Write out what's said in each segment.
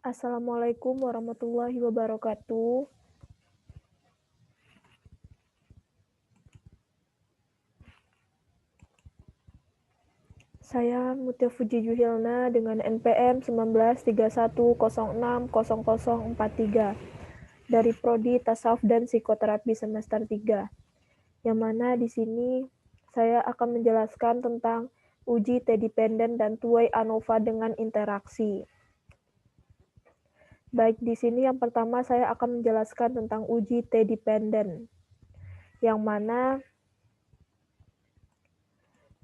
Assalamualaikum warahmatullahi wabarakatuh. Saya Mutia Fuji Juhilna dengan NPM 1931060043 dari Prodi Tasawuf dan Psikoterapi semester 3. Yang mana di sini saya akan menjelaskan tentang uji T-dependent dan two-way ANOVA dengan interaksi. Baik, di sini yang pertama saya akan menjelaskan tentang uji T-dependent. Yang mana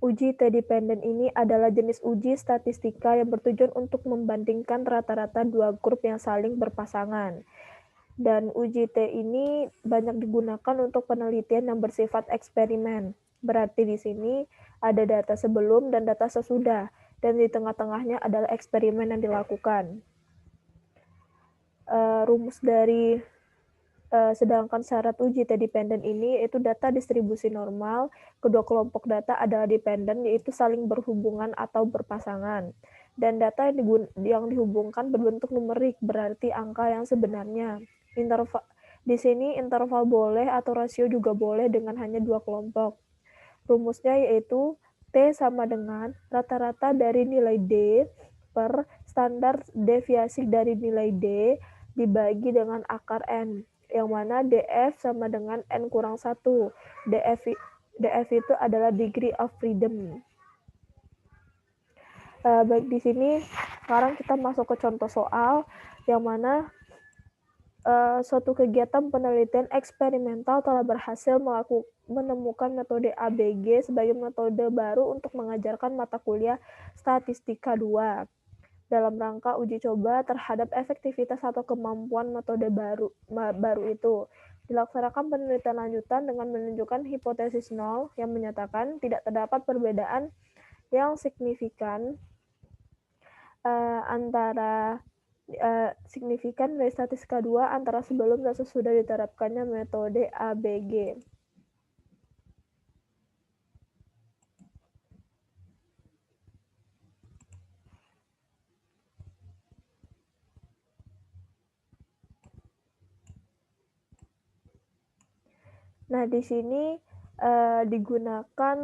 uji T-dependent ini adalah jenis uji statistika yang bertujuan untuk membandingkan rata-rata dua grup yang saling berpasangan. Dan uji T ini banyak digunakan untuk penelitian yang bersifat eksperimen. Berarti di sini ada data sebelum dan data sesudah, dan di tengah-tengahnya adalah eksperimen yang dilakukan. Rumus dari sedangkan syarat uji T-dependent ini yaitu data distribusi normal, kedua kelompok data adalah dependent, yaitu saling berhubungan atau berpasangan. Dan data yang dihubungkan berbentuk numerik, berarti angka yang sebenarnya. Di sini interval boleh atau rasio juga boleh dengan hanya dua kelompok. Rumusnya yaitu T sama dengan rata-rata dari nilai D per standar deviasi dari nilai D dibagi dengan akar N, yang mana DF sama dengan N kurang 1. DF itu adalah degree of freedom. Baik, di sini sekarang kita masuk ke contoh soal, yang mana suatu kegiatan penelitian eksperimental telah berhasil menemukan metode ABG sebagai metode baru untuk mengajarkan mata kuliah Statistika 2 dalam rangka uji coba terhadap efektivitas atau kemampuan metode baru itu. Dilaksanakan penelitian lanjutan dengan menunjukkan hipotesis nol yang menyatakan tidak terdapat perbedaan yang signifikan dari statistika 2 antara sebelum dan sesudah diterapkannya metode ABG. Nah, di sini digunakan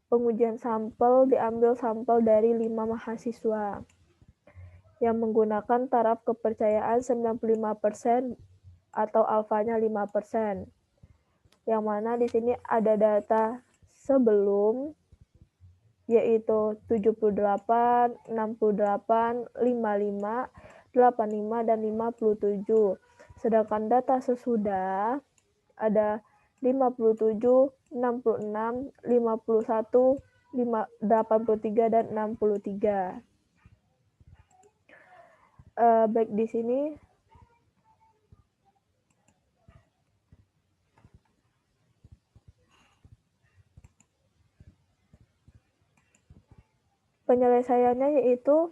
pengujian sampel, diambil sampel dari 5 mahasiswa yang menggunakan taraf kepercayaan 95% atau alfanya 5%. Yang mana di sini ada data sebelum yaitu 78, 68, 55, 85 dan 57. Sedangkan data sesudah ada 57, 66, 51, 83 dan 63. Baik, di sini penyelesaiannya yaitu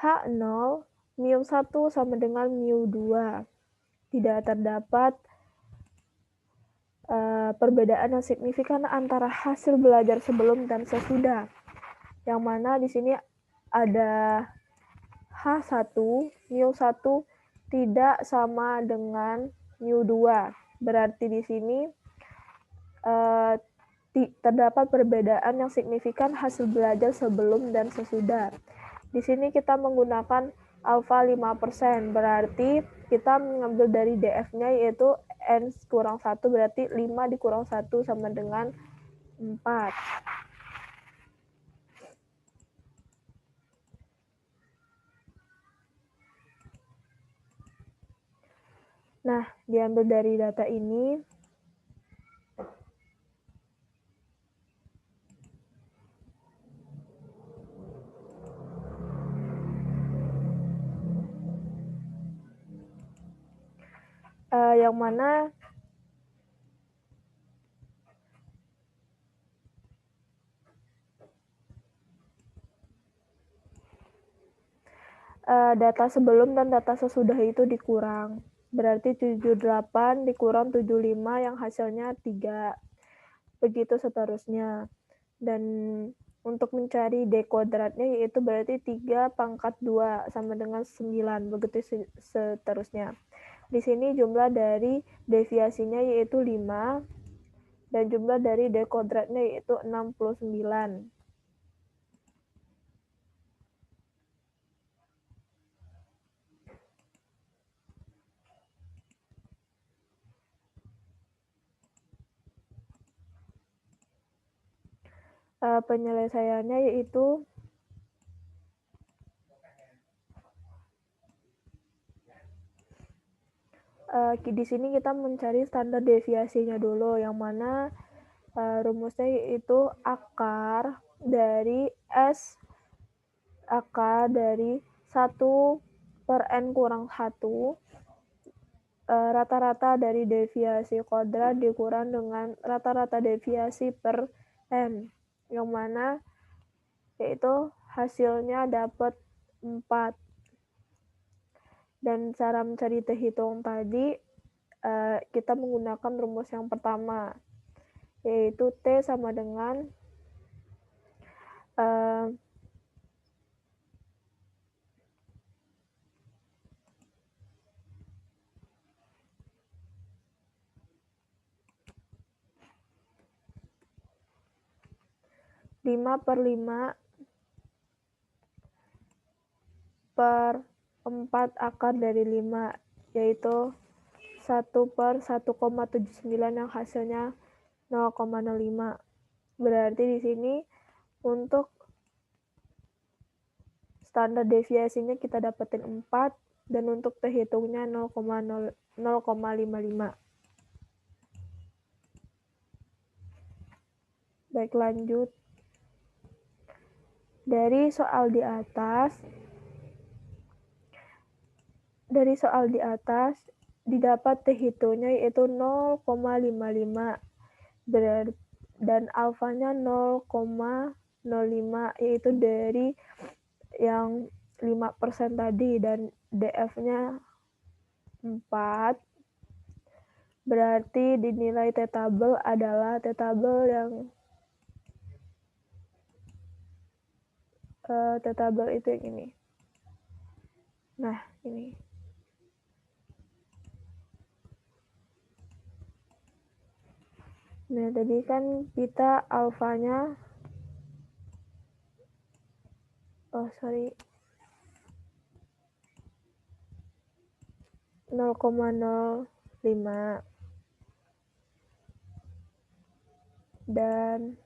H0 mu1 sama dengan mu2. Tidak terdapat perbedaan yang signifikan antara hasil belajar sebelum dan sesudah. Yang mana di sini ada H1, mu1 tidak sama dengan mu2. Berarti di sini terdapat perbedaan yang signifikan hasil belajar sebelum dan sesudah. Di sini kita menggunakan alfa 5%, berarti kita mengambil dari DF-nya yaitu N kurang 1, berarti 5 dikurang 1 sama dengan 4. Nah, diambil dari data ini, yang mana data sebelum dan data sesudah itu dikurang. Berarti 78 dikurang 75 yang hasilnya 3. Begitu seterusnya. Dan Untuk mencari D kuadratnya yaitu berarti 3 pangkat 2 sama dengan 9, begitu seterusnya. Di sini jumlah dari deviasinya yaitu 5 dan jumlah dari D kuadratnya yaitu 69. Penyelesaiannya yaitu di sini kita mencari standar deviasinya dulu, yang mana rumusnya yaitu akar dari 1 per N kurang 1 rata-rata dari deviasi kuadrat dikurang dengan rata-rata deviasi per N, yang mana yaitu hasilnya dapat 4. Dan cara mencari T hitung tadi kita menggunakan rumus yang pertama, yaitu T sama dengan 5/5 per 4 akar dari 5, yaitu 1/1,79 yang hasilnya 0,05. Berarti di sini untuk standar deviasinya kita dapetin 4 dan untuk T hitungnya 0,55. Baik, lanjut. Dari soal di atas didapat T hitungnya yaitu 0,55 dan alfanya 0,05 yaitu dari yang 5% tadi, dan DF-nya 4. Berarti dinilai T tabel adalah T tabel yang T tabel itu yang ini. Nah, ini. Nah, tadi kan kita alfanya 0,05 dan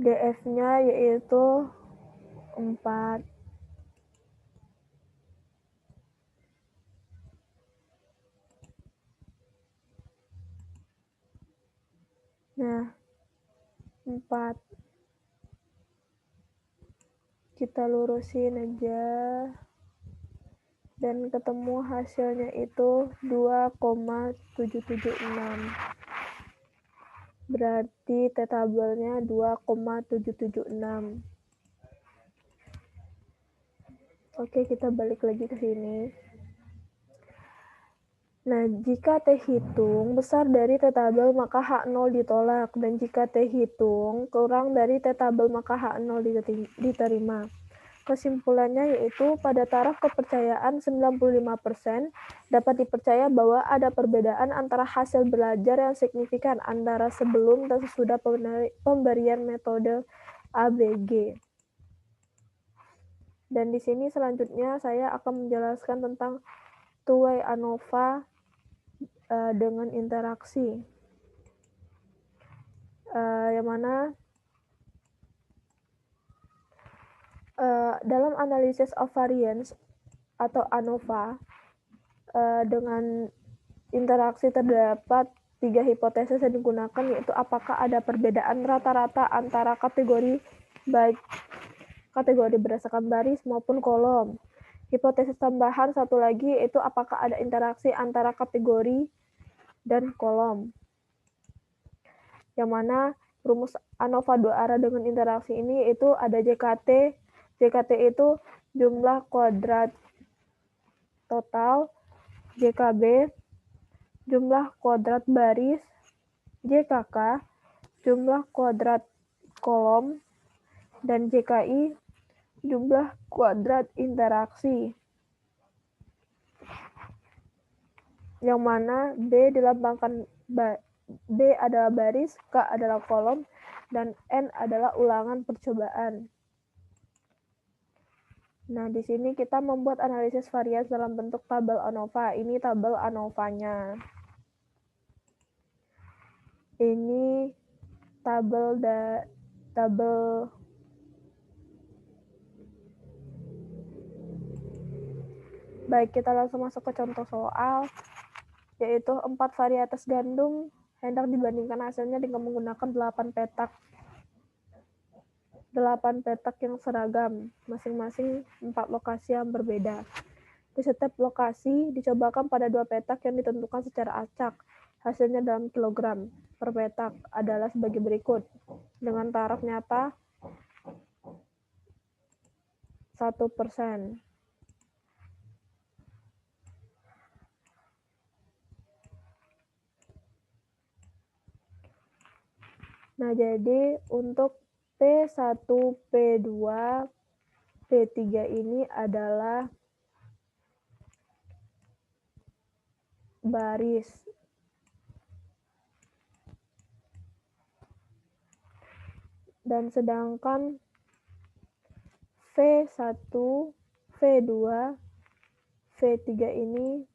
DF-nya yaitu 4. Nah, 4. Kita lurusin aja dan ketemu hasilnya itu 2,776. Berarti T tabelnya 2,776. Oke, kita balik lagi ke sini. Nah, jika T hitung besar dari T tabel maka H0 ditolak, dan jika T hitung kurang dari T tabel maka H0 diterima. Kesimpulannya yaitu pada taraf kepercayaan 95% dapat dipercaya bahwa ada perbedaan antara hasil belajar yang signifikan antara sebelum dan sesudah pemberian metode ABG. Dan di sini selanjutnya saya akan menjelaskan tentang two-way ANOVA dengan interaksi, yang mana dalam analisis of variance atau ANOVA dengan interaksi terdapat 3 hipotesis yang digunakan, yaitu apakah ada perbedaan rata-rata antara kategori baik kategori berdasarkan baris maupun kolom. Hipotesis tambahan satu lagi yaitu apakah ada interaksi antara kategori dan kolom, yang mana rumus ANOVA 2 arah dengan interaksi ini yaitu ada JKT. JKT itu jumlah kuadrat total, JKB jumlah kuadrat baris, JKK jumlah kuadrat kolom, dan JKI jumlah kuadrat interaksi, yang mana B dilambangkan B adalah baris, K adalah kolom, dan N adalah ulangan percobaan. Nah, di sini kita membuat analisis varians dalam bentuk tabel ANOVA. Ini tabel ANOVA-nya. Ini Baik, kita langsung masuk ke contoh soal, yaitu 4 varietas gandum hendak dibandingkan hasilnya dengan menggunakan 8 petak. 8 petak yang seragam, masing-masing 4 lokasi yang berbeda. Di setiap lokasi dicobakan pada 2 petak yang ditentukan secara acak. Hasilnya dalam kilogram per petak adalah sebagai berikut. Dengan taraf nyata 1%. Nah, jadi untuk P1, P2, P3 ini adalah baris. Dan sedangkan V1, V2, V3 ini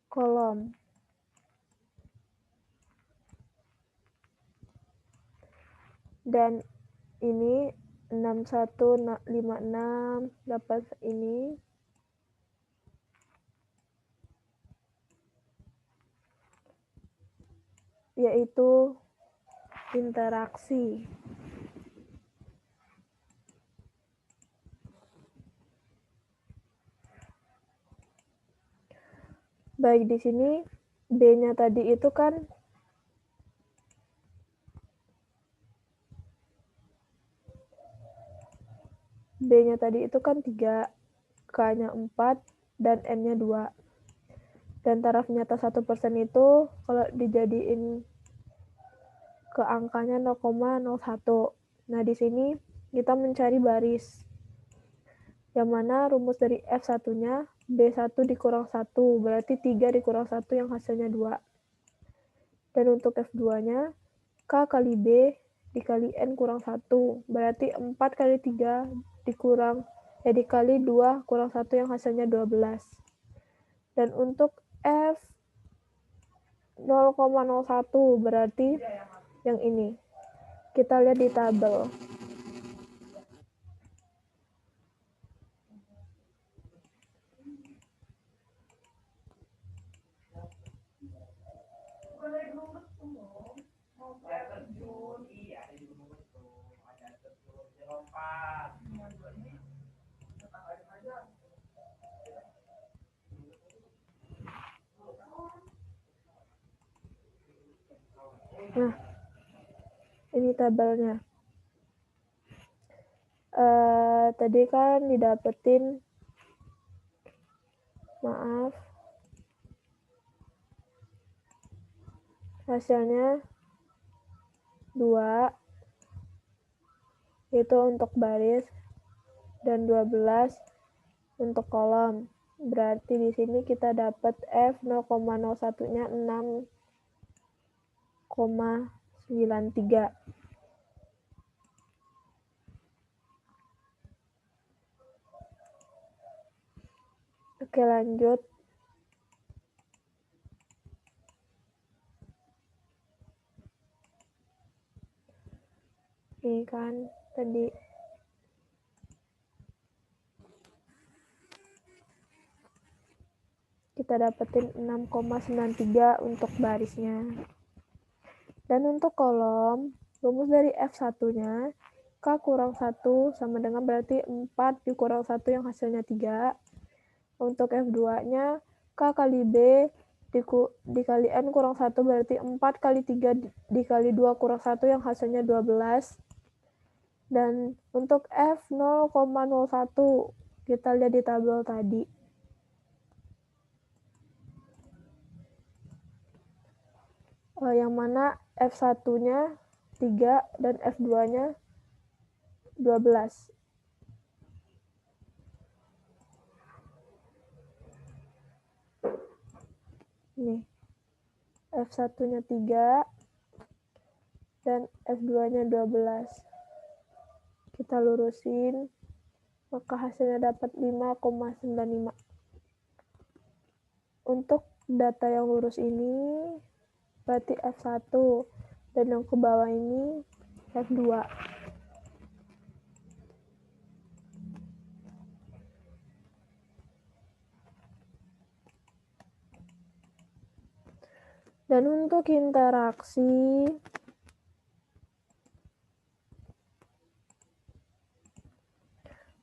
kolom. Dan ini 6156 dapat ini. Yaitu interaksi. Baik, di sini B-nya tadi itu kan B-nya tadi itu kan 3, K-nya 4, dan N-nya 2. Dan taraf nyata 1% itu kalau dijadiin ke angkanya 0,01. Nah, di sini kita mencari baris. Yang mana rumus dari F1-nya B1 dikurang 1, berarti 3 dikurang 1 yang hasilnya 2. Dan untuk F2-nya K kali B dikali N kurang 1, berarti 4 kali 3 dikali 2 kurang 1 yang hasilnya 12. Dan untuk F 0,01 berarti yang ini. Kita lihat di tabel. Nah, ini tabelnya. Tadi kan didapetin, hasilnya 2, itu untuk baris, dan 12 untuk kolom. Berarti di sini kita dapat F 0,01-nya 6,93. Oke, lanjut. Ini kan tadi kita dapetin 6,93 untuk barisnya. Dan untuk kolom, rumus dari F1-nya K kurang 1 sama dengan berarti 4 dikurang 1 yang hasilnya 3. Untuk F2-nya K kali B dikali N kurang 1 berarti 4 kali 3 dikali 2 kurang 1 yang hasilnya 12. Dan untuk F 0,01 kita lihat di tabel tadi. yang mana F1-nya 3 dan F2-nya 12. Nih, F1-nya 3 dan F2-nya 12. Kita lurusin, maka hasilnya dapat 5,95. Untuk data yang lurus ini berarti F1, dan yang ke bawah ini F2. Dan untuk interaksi,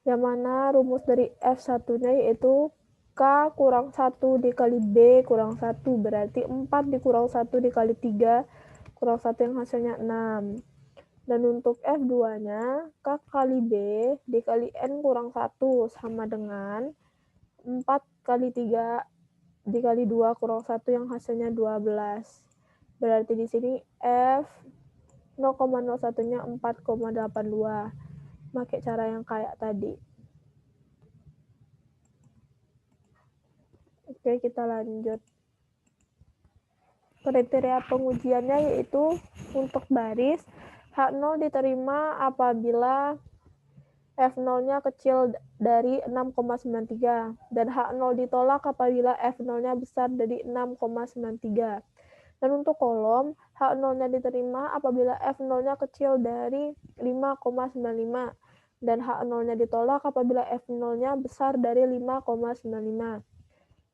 yang mana rumus dari F1-nya yaitu K kurang 1 dikali B kurang 1, berarti 4 dikurang 1 dikali 3 kurang 1 yang hasilnya 6. Dan untuk F2-nya, K kali B dikali N kurang 1 sama dengan 4 kali 3 dikali 2 kurang 1 yang hasilnya 12. Berarti di sini F 0,01-nya 4,82. Pakai cara yang kayak tadi. Oke, kita lanjut. Kriteria pengujiannya yaitu untuk baris, H0 diterima apabila F0-nya kecil dari 6,93 dan H0 ditolak apabila F0-nya besar dari 6,93. Dan untuk kolom, H0-nya diterima apabila F0-nya kecil dari 5,95 dan H0-nya ditolak apabila F0-nya besar dari 5,95.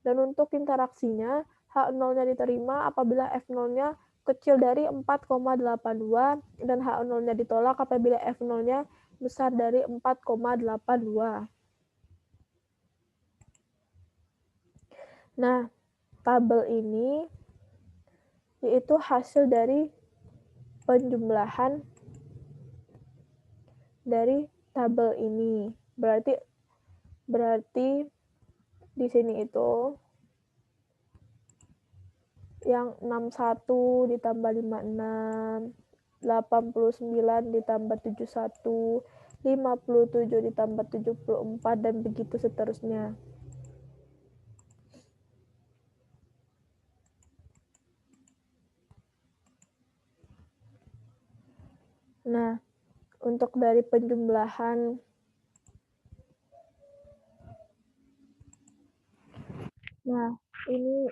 Dan untuk interaksinya, H0-nya diterima apabila F0-nya kecil dari 4,82 dan H0-nya ditolak apabila F0-nya besar dari 4,82. Nah, tabel ini yaitu hasil dari penjumlahan dari tabel ini. Berarti di sini itu yang 61 ditambah 56, 89 ditambah 71, 57 ditambah 74, dan begitu seterusnya. Nah, untuk dari penjumlahan, nah ini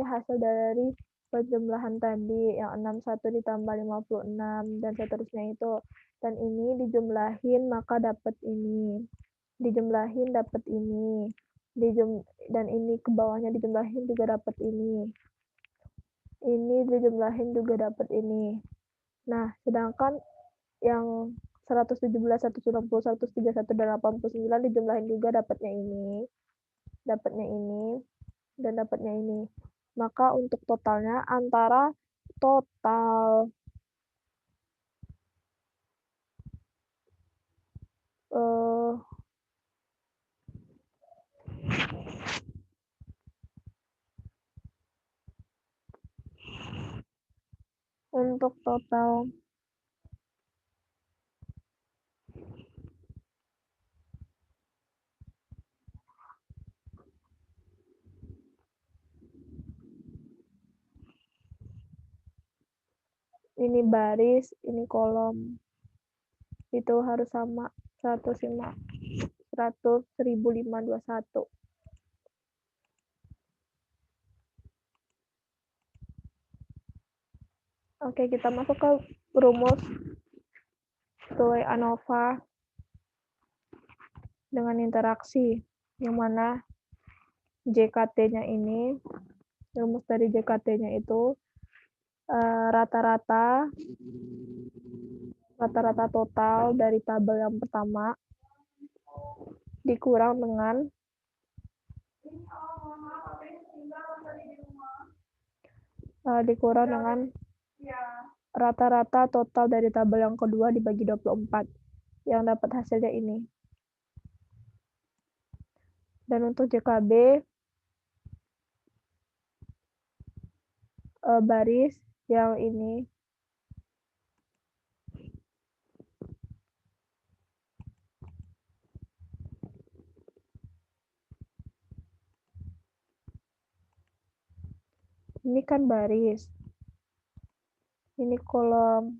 hasil dari penjumlahan tadi yang 61 ditambah 56 dan seterusnya itu. Dan ini dijumlahin maka dapat ini. Dijumlahin dapat ini. Dan ini ke bawahnya dijumlahin juga dapat ini. Ini dijumlahin juga dapat ini. Nah, sedangkan yang 117, 190, 131, dan 89 dijumlahin juga dapatnya ini, dan dapatnya ini. Maka untuk totalnya antara total untuk total ini baris, ini kolom, itu harus sama 100.521. Oke, kita masuk ke rumus Toy ANOVA dengan interaksi, yang mana JKT-nya ini, rumus dari JKT-nya itu rata-rata total dari tabel yang pertama dikurang dengan rata-rata total dari tabel yang kedua dibagi 24, yang dapat hasilnya ini. Dan untuk JKB baris yang ini. Ini kan baris. Ini kolom.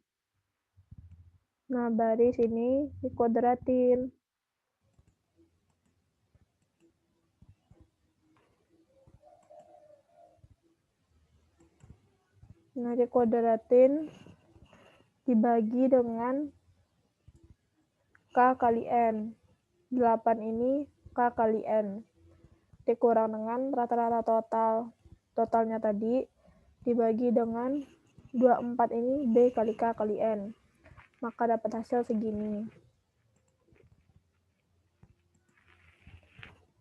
Nah, baris ini dikuadratin. Nah, dikuadratin dibagi dengan K kali N. 8 ini K kali N. Dikurang dengan rata-rata total. Totalnya tadi dibagi dengan 24 ini B kali K kali N. Maka dapat hasil segini.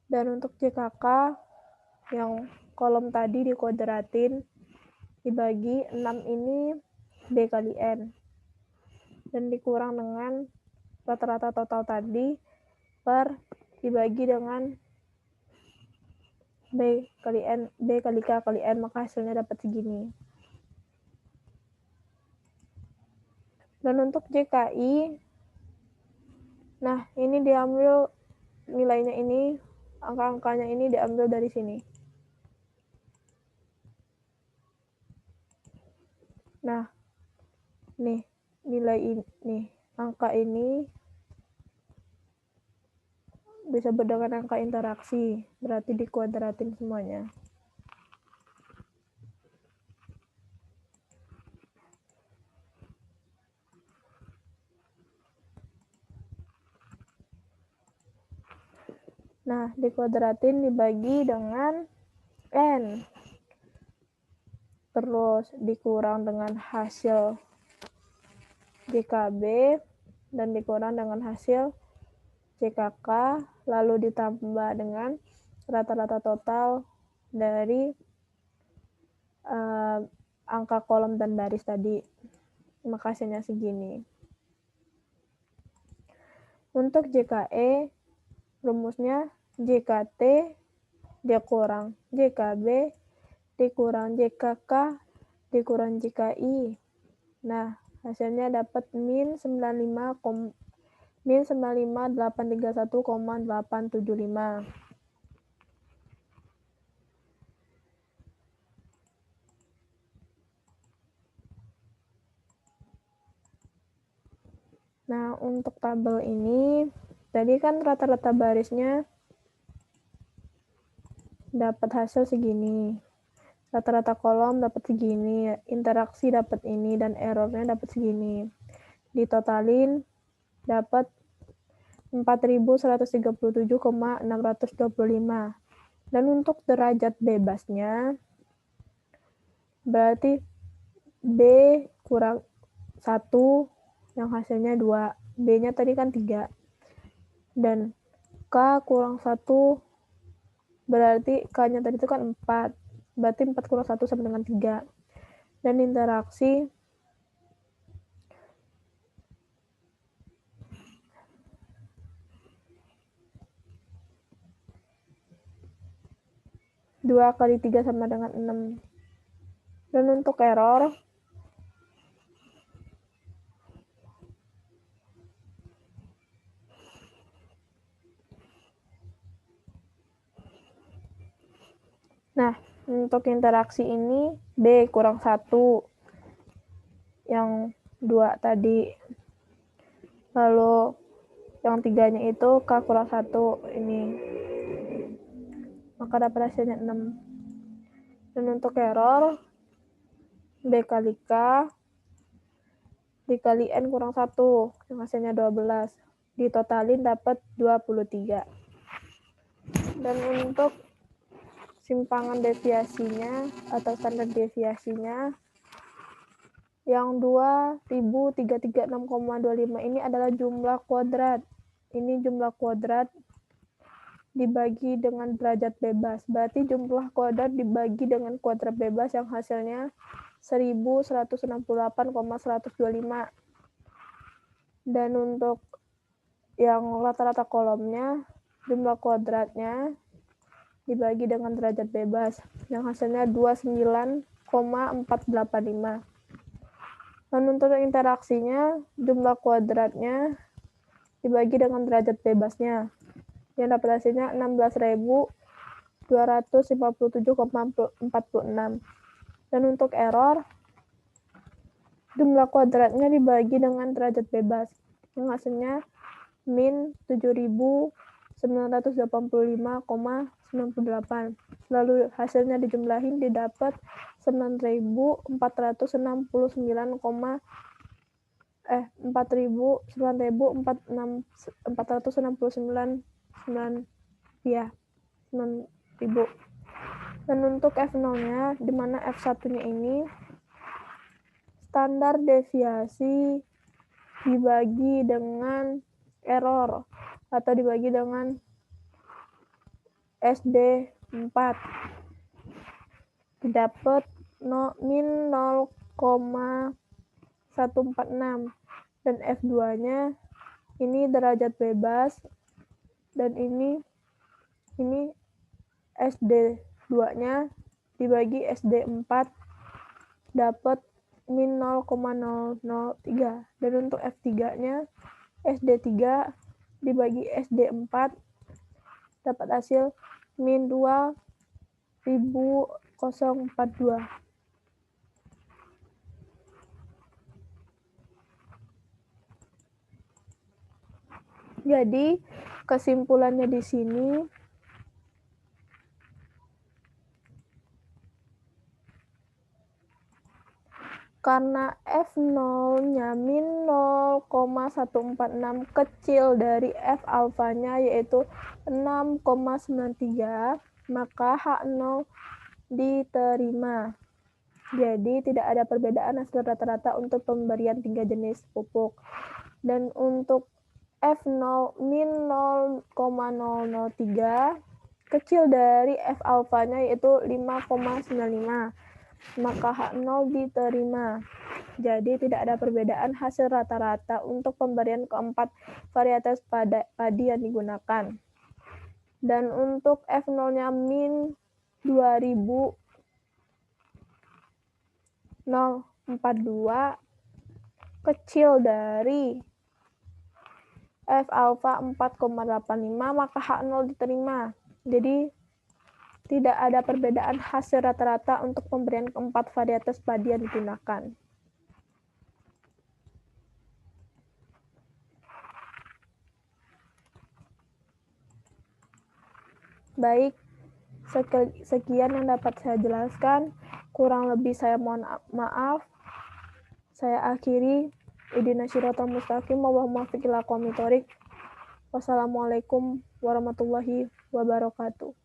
Dan untuk JKK yang kolom tadi dikuadratin dibagi 6 ini B kali N. Dan dikurang dengan rata-rata total tadi per dibagi dengan B kali N, B kali K kali N, maka hasilnya dapat segini. Dan untuk JKI, nah ini diambil nilainya ini, angka-angkanya ini diambil dari sini. Nah, nih nilai ini, angka ini bisa dengan angka interaksi, berarti dikuadratin semuanya. Nah, dikuadratin dibagi dengan N. Terus dikurang dengan hasil JKB dan dikurang dengan hasil JKK, lalu ditambah dengan rata-rata total dari angka kolom dan baris tadi. Maka hasilnya segini. Untuk JKE, rumusnya JKT dikurang JKB dikurang JKK dikurang JKI. Nah, hasilnya dapat min 95.831,875. Nah, untuk tabel ini, tadi kan rata-rata barisnya dapat hasil segini. Rata-rata kolom dapat segini, interaksi dapat ini, dan errornya dapat segini. Ditotalin dapat 4.137,625. Dan untuk derajat bebasnya, berarti B kurang 1, yang hasilnya 2. B-nya tadi kan 3. Dan K kurang 1, berarti K-nya tadi itu kan 4. Berarti 4 kurang 1 sama dengan 3. Dan interaksi dua kali 3 sama dengan 6. Dan untuk error, nah, untuk interaksi ini B kurang 1, yang 2 tadi. Lalu yang 3-nya itu K kurang 1 ini. Maka dapat hasilnya 6. Dan untuk error, B kali K dikali N kurang 1, yang hasilnya 12. Ditotalin dapat 23. Dan untuk simpangan deviasinya atau standar deviasinya, yang 2.336,25 ini adalah jumlah kuadrat. Ini jumlah kuadrat dibagi dengan derajat bebas. Berarti jumlah kuadrat dibagi dengan kuadrat bebas yang hasilnya 1168,125. Dan untuk yang rata-rata kolomnya, jumlah kuadratnya dibagi dengan derajat bebas yang hasilnya 29,485. Dan untuk interaksinya, jumlah kuadratnya dibagi dengan derajat bebasnya, yang dapat hasilnya 16.257,46. Dan untuk error, jumlah kuadratnya dibagi dengan derajat bebas, yang hasilnya min 7.985,98. Lalu hasilnya dijumlahin didapat 4.469 ya, 9.000. Dan untuk F0-nya, di mana F1-nya ini standar deviasi dibagi dengan error atau dibagi dengan SD4 didapat min 0,146. Dan F2-nya ini derajat bebas, dan ini SD2-nya dibagi SD4 dapat min 0,003. Dan untuk F3-nya SD3 dibagi SD4 dapat hasil min 2.042. Jadi kesimpulannya di sini, karena F0-nya min 0,146 kecil dari F alfanya yaitu 6,93, maka H0 diterima. Jadi tidak ada perbedaan hasil rata-rata untuk pemberian 3 jenis pupuk. Dan untuk F0 min 0,003 kecil dari F alfanya yaitu 5,95, maka H0 diterima. Jadi tidak ada perbedaan hasil rata-rata untuk pemberian keempat varietas padi yang digunakan. Dan untuk F0-nya min 20.042 kecil dari F alfa 4,85, maka H0 diterima. Jadi tidak ada perbedaan hasil rata-rata untuk pemberian keempat varietas padi yang digunakan. Baik, sekian yang dapat saya jelaskan. Kurang lebih saya mohon maaf. Saya akhiri. Ihdinas siratal mustaqim wa muwaffiq ila aqwamit thoriq. Wassalamualaikum warahmatullahi wabarakatuh.